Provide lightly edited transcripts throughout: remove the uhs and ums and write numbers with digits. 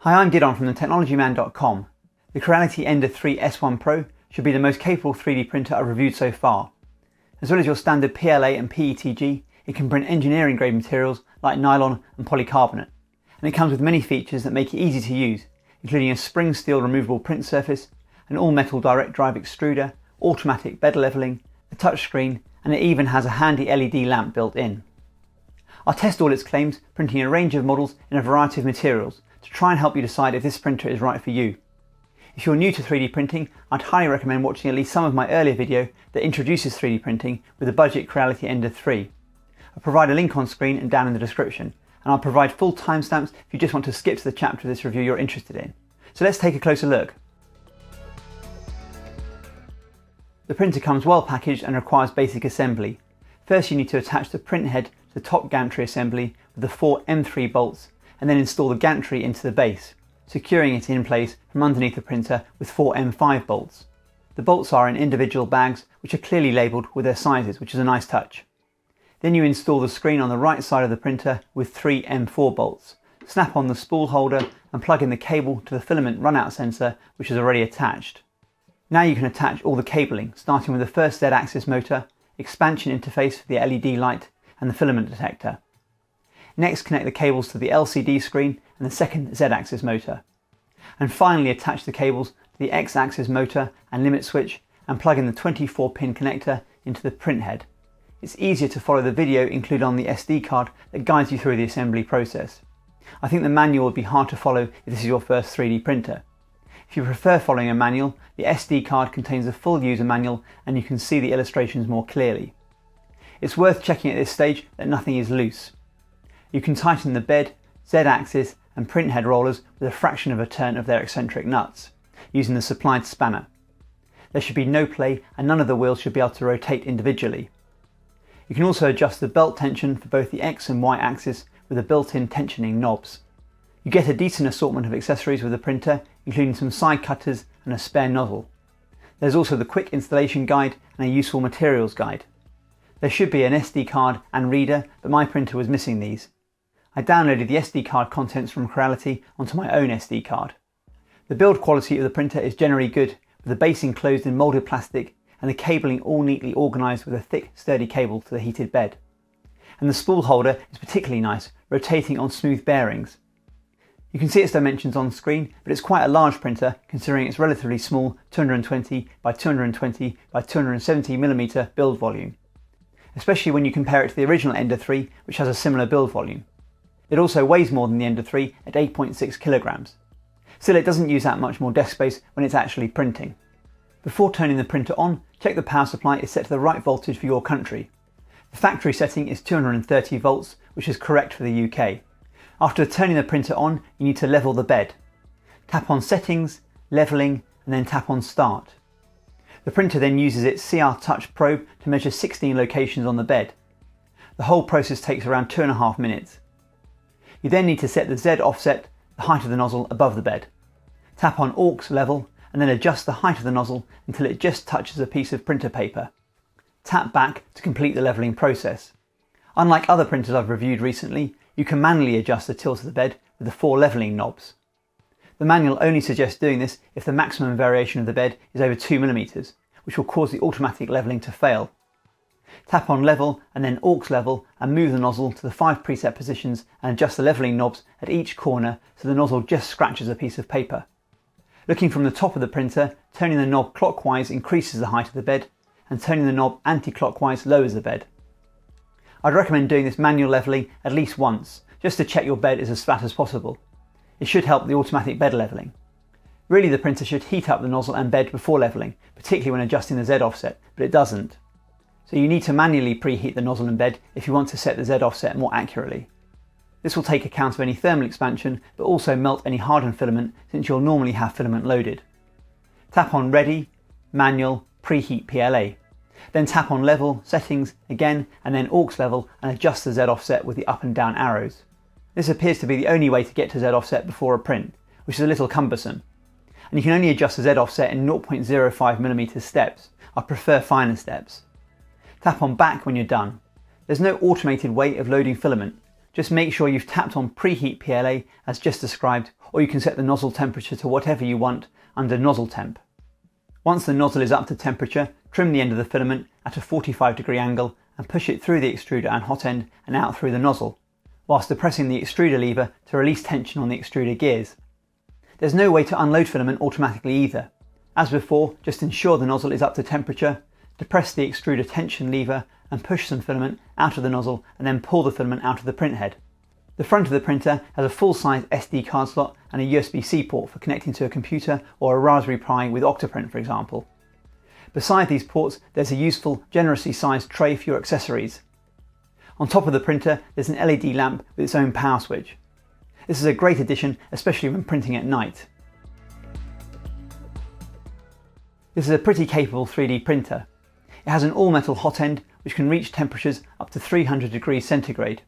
Hi, I'm Gidon from thetechnologyman.com. The Creality Ender 3 S1 Pro should be the most capable 3D printer I've reviewed so far. As well as your standard PLA and PETG, it can print engineering grade materials like nylon and polycarbonate. And it comes with many features that make it easy to use, including a spring steel removable print surface, an all metal direct drive extruder, automatic bed leveling, a touchscreen, and it even has a handy LED lamp built in. I'll test all its claims, printing a range of models in a variety of materials to try and help you decide if this printer is right for you. If you're new to 3D printing, I'd highly recommend watching at least some of my earlier video that introduces 3D printing with the budget Creality Ender 3. I'll provide a link on screen and down in the description, and I'll provide full timestamps if you just want to skip to the chapter of this review you're interested in. So let's take a closer look. The printer comes well packaged and requires basic assembly. First you need to attach the print head to the top gantry assembly with the 4 M3 bolts, and then install the gantry into the base, securing it in place from underneath the printer with 4 M5 bolts. The bolts are in individual bags which are clearly labelled with their sizes, which is a nice touch. Then you install the screen on the right side of the printer with 3 M4 bolts, snap on the spool holder and plug in the cable to the filament runout sensor which is already attached. Now you can attach all the cabling, starting with the first Z-axis motor, expansion interface for the LED light and the filament detector. Next, connect the cables to the LCD screen and the second Z-axis motor. And finally attach the cables to the X-axis motor and limit switch and plug in the 24-pin connector into the print head. It's easier to follow the video included on the SD card that guides you through the assembly process. I think the manual would be hard to follow if this is your first 3D printer. If you prefer following a manual, the SD card contains a full user manual and you can see the illustrations more clearly. It's worth checking at this stage that nothing is loose. You can tighten the bed, Z-axis and print head rollers with a fraction of a turn of their eccentric nuts, using the supplied spanner. There should be no play and none of the wheels should be able to rotate individually. You can also adjust the belt tension for both the X and Y axis with the built-in tensioning knobs. You get a decent assortment of accessories with the printer, including some side cutters and a spare nozzle. There's also the quick installation guide and a useful materials guide. There should be an SD card and reader, but my printer was missing these. I downloaded the SD card contents from Creality onto my own SD card. The build quality of the printer is generally good, with the base enclosed in moulded plastic and the cabling all neatly organised with a thick, sturdy cable to the heated bed. And the spool holder is particularly nice, rotating on smooth bearings. You can see its dimensions on screen, but it's quite a large printer considering its relatively small 220 by 220 by 270mm build volume, especially when you compare it to the original Ender 3, which has a similar build volume. It also weighs more than the Ender 3 at 8.6 kilograms. Still, it doesn't use that much more desk space when it's actually printing. Before turning the printer on, check the power supply is set to the right voltage for your country. The factory setting is 230 volts, which is correct for the UK. After turning the printer on, you need to level the bed. Tap on Settings, Leveling, and then tap on Start. The printer then uses its CR Touch probe to measure 16 locations on the bed. The whole process takes around 2.5 minutes. You then need to set the Z offset, the height of the nozzle, above the bed. Tap on Aux Level and then adjust the height of the nozzle until it just touches a piece of printer paper. Tap back to complete the levelling process. Unlike other printers I've reviewed recently, you can manually adjust the tilt of the bed with the 4 levelling knobs. The manual only suggests doing this if the maximum variation of the bed is over 2mm, which will cause the automatic levelling to fail. Tap on Level and then Aux Level and move the nozzle to the 5 preset positions and adjust the levelling knobs at each corner so the nozzle just scratches a piece of paper. Looking from the top of the printer, turning the knob clockwise increases the height of the bed and turning the knob anti-clockwise lowers the bed. I'd recommend doing this manual levelling at least once, just to check your bed is as flat as possible. It should help the automatic bed levelling. Really, the printer should heat up the nozzle and bed before levelling, particularly when adjusting the Z offset, but it doesn't. So you need to manually preheat the nozzle and bed if you want to set the Z offset more accurately. This will take account of any thermal expansion, but also melt any hardened filament since you'll normally have filament loaded. Tap on Ready, Manual, Preheat PLA. Then tap on Level, Settings again and then Aux Level and adjust the Z offset with the up and down arrows. This appears to be the only way to get to Z offset before a print, which is a little cumbersome. And you can only adjust the Z offset in 0.05mm steps. I prefer finer steps. Tap on Back when you're done. There's no automated way of loading filament. Just make sure you've tapped on preheat PLA as just described, or you can set the nozzle temperature to whatever you want under nozzle temp. Once the nozzle is up to temperature, trim the end of the filament at a 45-degree angle and push it through the extruder and hot end and out through the nozzle, whilst depressing the extruder lever to release tension on the extruder gears. There's no way to unload filament automatically either. As before, just ensure the nozzle is up to temperature, depress the extruder tension lever and push some filament out of the nozzle and then pull the filament out of the print head. The front of the printer has a full-size SD card slot and a USB-C port for connecting to a computer or a Raspberry Pi with Octoprint, for example. Beside these ports, there's a useful, generously sized tray for your accessories. On top of the printer, there's an LED lamp with its own power switch. This is a great addition, especially when printing at night. This is a pretty capable 3D printer. It has an all-metal hot end which can reach temperatures up to 300 degrees centigrade.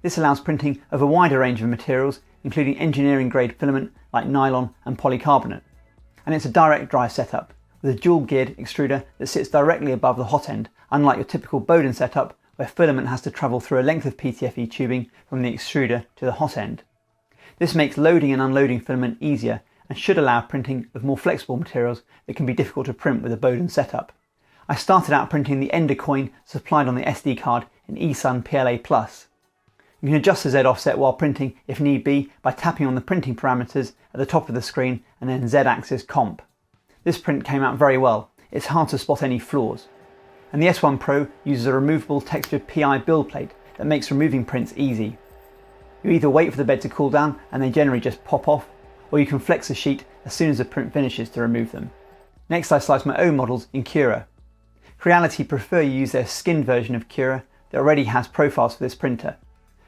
This allows printing of a wider range of materials, including engineering-grade filament like nylon and polycarbonate. And it's a direct dry setup, with a dual-geared extruder that sits directly above the hot end, unlike your typical Bowden setup where filament has to travel through a length of PTFE tubing from the extruder to the hot end. This makes loading and unloading filament easier and should allow printing of more flexible materials that can be difficult to print with a Bowden setup. I started out printing the Ender coin supplied on the SD card in eSun PLA+. You can adjust the Z offset while printing if need be by tapping on the printing parameters at the top of the screen and then Z axis comp. This print came out very well. It's hard to spot any flaws. And the S1 Pro uses a removable textured PI build plate that makes removing prints easy. You either wait for the bed to cool down and they generally just pop off, or you can flex the sheet as soon as the print finishes to remove them. Next I sliced my own models in Cura. Creality prefer you use their skinned version of Cura that already has profiles for this printer,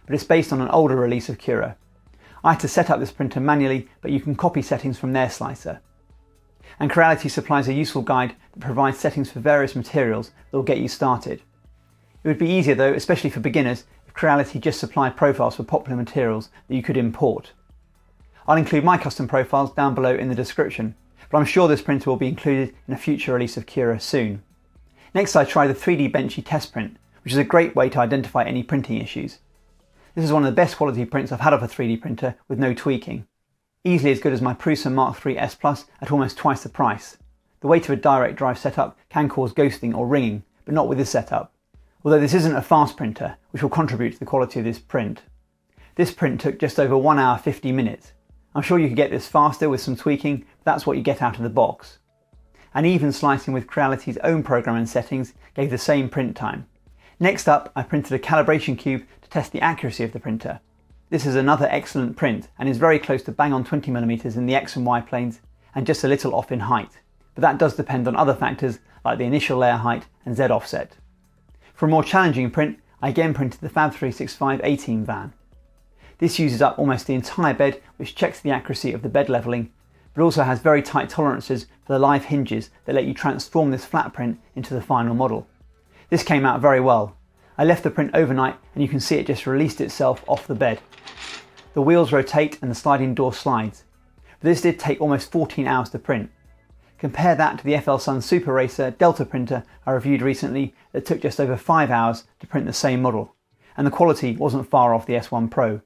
but it's based on an older release of Cura. I had to set up this printer manually, but you can copy settings from their slicer. And Creality supplies a useful guide that provides settings for various materials that will get you started. It would be easier though, especially for beginners, if Creality just supplied profiles for popular materials that you could import. I'll include my custom profiles down below in the description, but I'm sure this printer will be included in a future release of Cura soon. Next I tried the 3D Benchy test print, which is a great way to identify any printing issues. This is one of the best quality prints I've had of a 3D printer with no tweaking. Easily as good as my Prusa MK3S Plus at almost twice the price. The weight of a direct drive setup can cause ghosting or ringing, but not with this setup. Although this isn't a fast printer, which will contribute to the quality of this print. This print took just over 1 hour 50 minutes. I'm sure you could get this faster with some tweaking, but that's what you get out of the box. And even slicing with Creality's own program and settings gave the same print time. Next up, I printed a calibration cube to test the accuracy of the printer. This is another excellent print and is very close to bang on 20mm in the X and Y planes and just a little off in height, but that does depend on other factors like the initial layer height and Z offset. For a more challenging print, I again printed the Fab 365 18 van. This uses up almost the entire bed, which checks the accuracy of the bed levelling, but also has very tight tolerances for the live hinges that let you transform this flat print into the final model. This came out very well. I left the print overnight and you can see it just released itself off the bed. The wheels rotate and the sliding door slides, but this did take almost 14 hours to print. Compare that to the FL Sun Super Racer Delta printer I reviewed recently that took just over 5 hours to print the same model, and the quality wasn't far off the S1 Pro.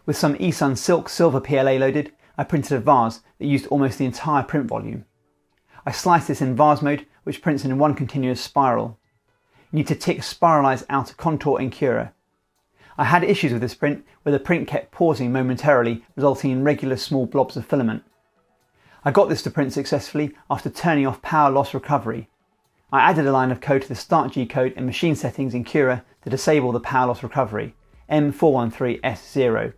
With some eSun Silk Silver PLA loaded, I printed a vase that used almost the entire print volume. I sliced this in vase mode, which prints in one continuous spiral. You need to tick Spiralize Outer Contour in Cura. I had issues with this print where the print kept pausing momentarily, resulting in regular small blobs of filament. I got this to print successfully after turning off power loss recovery. I added a line of code to the Start G code in machine settings in Cura to disable the power loss recovery, M413S0.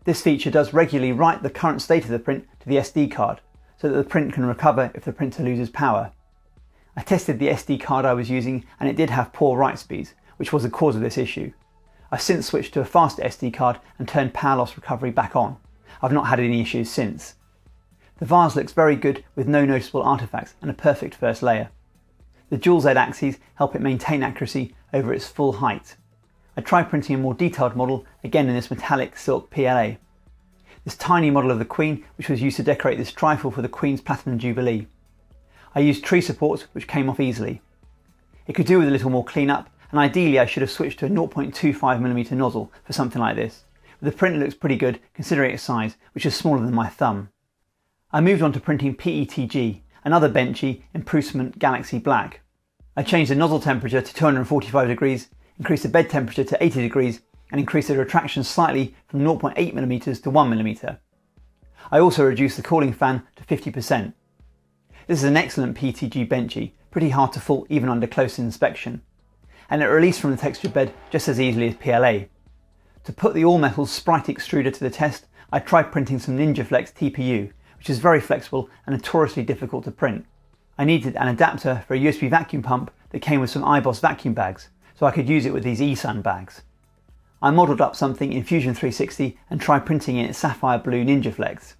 This feature does regularly write the current state of the print to the SD card, so that the print can recover if the printer loses power. I tested the SD card I was using and it did have poor write speeds, which was the cause of this issue. I've since switched to a faster SD card and turned power loss recovery back on. I've not had any issues since. The vase looks very good with no noticeable artifacts and a perfect first layer. The dual Z axes help it maintain accuracy over its full height. I tried printing a more detailed model, again in this metallic silk PLA. This tiny model of the Queen, which was used to decorate this trifle for the Queen's Platinum Jubilee. I used tree supports which came off easily. It could do with a little more cleanup, and ideally I should have switched to a 0.25mm nozzle for something like this, but the print looks pretty good considering its size, which is smaller than my thumb. I moved on to printing PETG, another Benchy in Prusa Galaxy Black. I changed the nozzle temperature to 245 degrees, increased the bed temperature to 80 degrees, and increased the retraction slightly from 0.8mm to 1mm. I also reduced the cooling fan to 50%. This is an excellent PETG Benchy, pretty hard to fault even under close inspection, and it released from the texture bed just as easily as PLA. To put the all-metal Sprite extruder to the test, I tried printing some Ninjaflex TPU, which is very flexible and notoriously difficult to print. I needed an adapter for a USB vacuum pump that came with some iBoss vacuum bags, so I could use it with these eSun bags. I modelled up something in Fusion 360 and tried printing in sapphire blue Ninjaflex.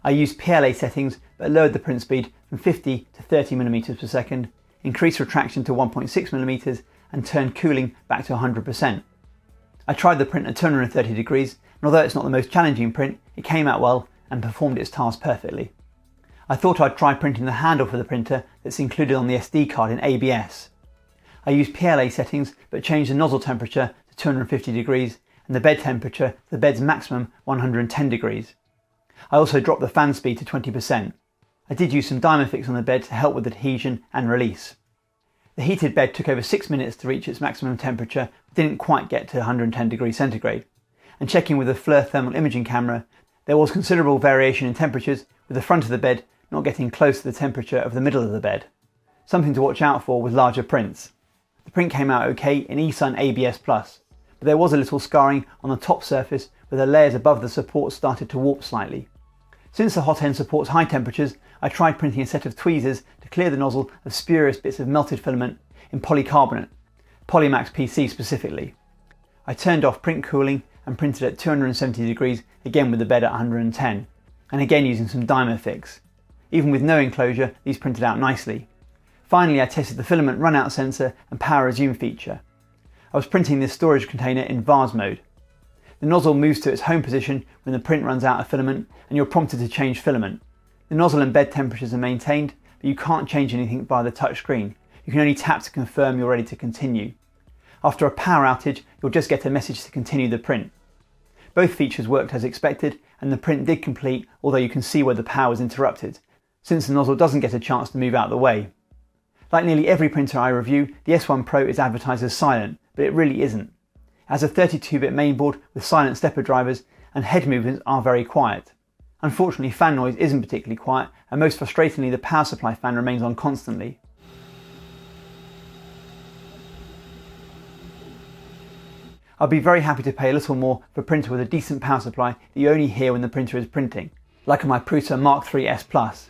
I used PLA settings but lowered the print speed from 50 to 30mm per second, increased retraction to 1.6mm and turned cooling back to 100%. I tried the print at 230 degrees, and although it's not the most challenging print, it came out well and performed its task perfectly. I thought I'd try printing the handle for the printer that's included on the SD card in ABS. I used PLA settings but changed the nozzle temperature to 250 degrees and the bed temperature to the bed's maximum 110 degrees. I also dropped the fan speed to 20%. I did use some Dymafix on the bed to help with adhesion and release. The heated bed took over 6 minutes to reach its maximum temperature, but didn't quite get to 110 degrees centigrade. And checking with the FLIR thermal imaging camera, there was considerable variation in temperatures, with the front of the bed not getting close to the temperature of the middle of the bed. Something to watch out for with larger prints. The print came out okay in eSun ABS+, but there was a little scarring on the top surface where the layers above the support started to warp slightly. Since the hotend supports high temperatures, I tried printing a set of tweezers to clear the nozzle of spurious bits of melted filament in polycarbonate, Polymax PC specifically. I turned off print cooling and printed at 270 degrees, again with the bed at 110, and again using some Dymafix. Even with no enclosure, these printed out nicely. Finally, I tested the filament runout sensor and power resume feature. I was printing this storage container in vase mode. The nozzle moves to its home position when the print runs out of filament, and you're prompted to change filament. The nozzle and bed temperatures are maintained, but you can't change anything via the touch screen. You can only tap to confirm you're ready to continue. After a power outage, you'll just get a message to continue the print. Both features worked as expected, and the print did complete, although you can see where the power was interrupted, since the nozzle doesn't get a chance to move out of the way. Like nearly every printer I review, the S1 Pro is advertised as silent, but it really isn't. It has a 32-bit mainboard with silent stepper drivers, and head movements are very quiet. Unfortunately, fan noise isn't particularly quiet, and most frustratingly, the power supply fan remains on constantly. I'd be very happy to pay a little more for a printer with a decent power supply that you only hear when the printer is printing, like on my Prusa MK3S Plus.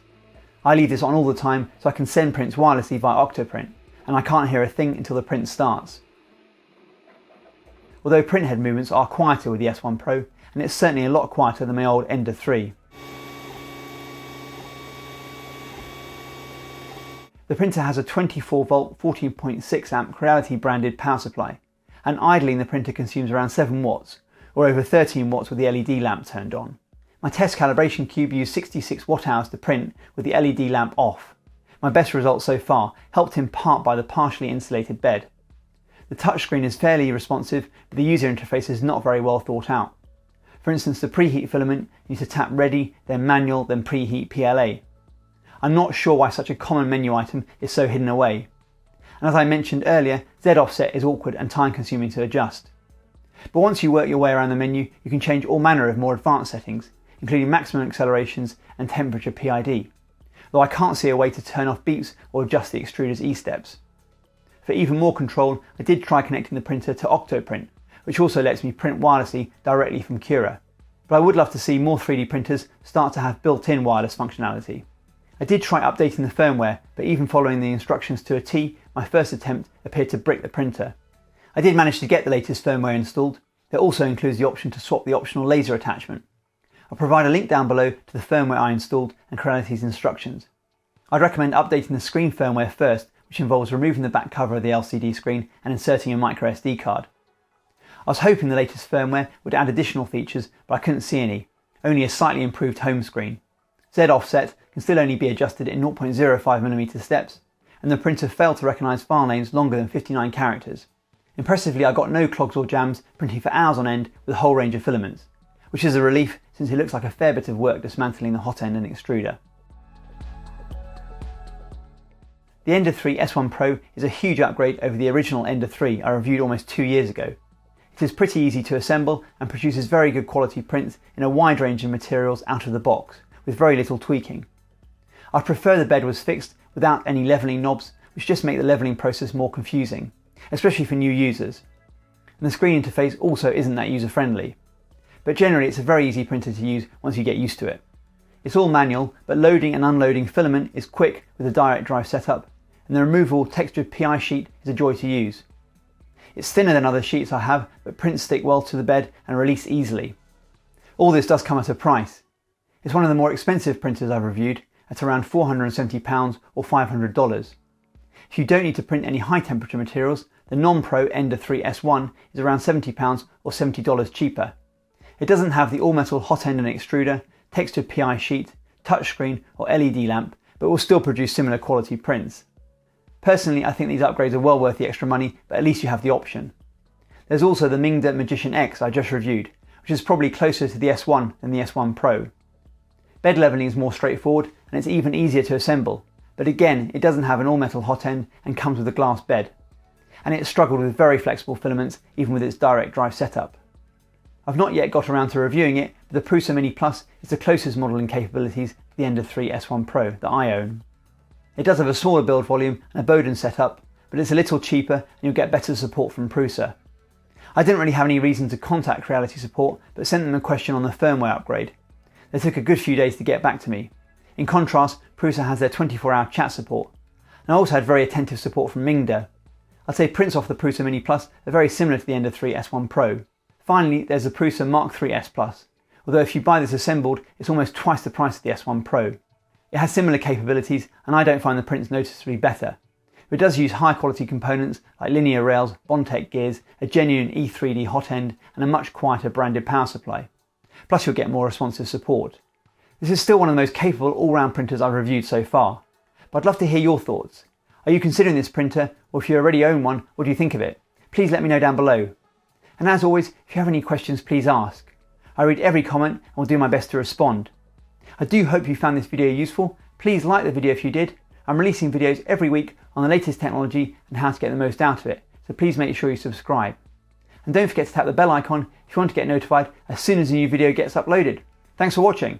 I leave this on all the time so I can send prints wirelessly via Octoprint, and I can't hear a thing until the print starts. Although print head movements are quieter with the S1 Pro, and it's certainly a lot quieter than my old Ender 3. The printer has a 24V 14.6 amp Creality branded power supply, and idling the printer consumes around 7 watts, or over 13 watts with the LED lamp turned on. My test calibration cube used 66 watt-hours to print with the LED lamp off. My best result so far, helped in part by the partially insulated bed. The touchscreen is fairly responsive, but the user interface is not very well thought out. For instance, the preheat filament, you need to tap ready, then manual, then preheat PLA. I'm not sure why such a common menu item is so hidden away. And as I mentioned earlier, Z offset is awkward and time consuming to adjust. But once you work your way around the menu, you can change all manner of more advanced settings, including maximum accelerations and temperature PID, though I can't see a way to turn off beeps or adjust the extruder's E-steps. For even more control, I did try connecting the printer to Octoprint, which also lets me print wirelessly directly from Cura. But I would love to see more 3D printers start to have built-in wireless functionality. I did try updating the firmware, but even following the instructions to a T, my first attempt appeared to brick the printer. I did manage to get the latest firmware installed. That also includes the option to swap the optional laser attachment. I'll provide a link down below to the firmware I installed and Creality's instructions. I'd recommend updating the screen firmware first, which involves removing the back cover of the LCD screen and inserting a microSD card. I was hoping the latest firmware would add additional features, but I couldn't see any, only a slightly improved home screen. Z offset can still only be adjusted in 0.05mm steps, and the printer failed to recognise file names longer than 59 characters. Impressively, I got no clogs or jams, printing for hours on end with a whole range of filaments, which is a relief since it looks like a fair bit of work dismantling the hotend and extruder. The Ender 3 S1 Pro is a huge upgrade over the original Ender 3 I reviewed almost 2 years ago. It is pretty easy to assemble and produces very good quality prints in a wide range of materials out of the box, with very little tweaking. I prefer the bed was fixed without any levelling knobs, which just make the levelling process more confusing, especially for new users. And the screen interface also isn't that user friendly. But generally it's a very easy printer to use once you get used to it. It's all manual, but loading and unloading filament is quick with a direct drive setup, and the removable textured PI sheet is a joy to use. It's thinner than other sheets I have, but prints stick well to the bed and release easily. All this does come at a price. It's one of the more expensive printers I've reviewed, at around £470 or $500. If you don't need to print any high temperature materials, the non-pro Ender 3 S1 is around £70 or $70 cheaper. It doesn't have the all-metal hotend and extruder, textured PI sheet, touchscreen or LED lamp, but will still produce similar quality prints. Personally, I think these upgrades are well worth the extra money, but at least you have the option. There's also the Mingda Magician X I just reviewed, which is probably closer to the S1 than the S1 Pro. Bed levelling is more straightforward and it's even easier to assemble, but again it doesn't have an all-metal hotend and comes with a glass bed. And it's struggled with very flexible filaments even with its direct drive setup. I've not yet got around to reviewing it, but the Prusa Mini Plus is the closest modelling capabilities to the Ender 3 S1 Pro that I own. It does have a smaller build volume and a Bowden setup, but it's a little cheaper and you'll get better support from Prusa. I didn't really have any reason to contact Creality support, but sent them a question on the firmware upgrade. They took a good few days to get back to me. In contrast, Prusa has their 24-hour chat support. And I also had very attentive support from Mingda. I'd say prints off the Prusa Mini Plus are very similar to the Ender 3 S1 Pro. Finally, there's the Prusa MK3S Plus, although if you buy this assembled, it's almost twice the price of the S1 Pro. It has similar capabilities and I don't find the prints noticeably better. But it does use high quality components like linear rails, Bondtech gears, a genuine E3D hotend and a much quieter branded power supply. Plus you'll get more responsive support. This is still one of the most capable all-round printers I've reviewed so far, but I'd love to hear your thoughts. Are you considering this printer, or if you already own one, what do you think of it? Please let me know down below. And as always, if you have any questions, please ask. I read every comment and will do my best to respond. I do hope you found this video useful. Please like the video if you did. I'm releasing videos every week on the latest technology and how to get the most out of it, so please make sure you subscribe. And don't forget to tap the bell icon if you want to get notified as soon as a new video gets uploaded. Thanks for watching.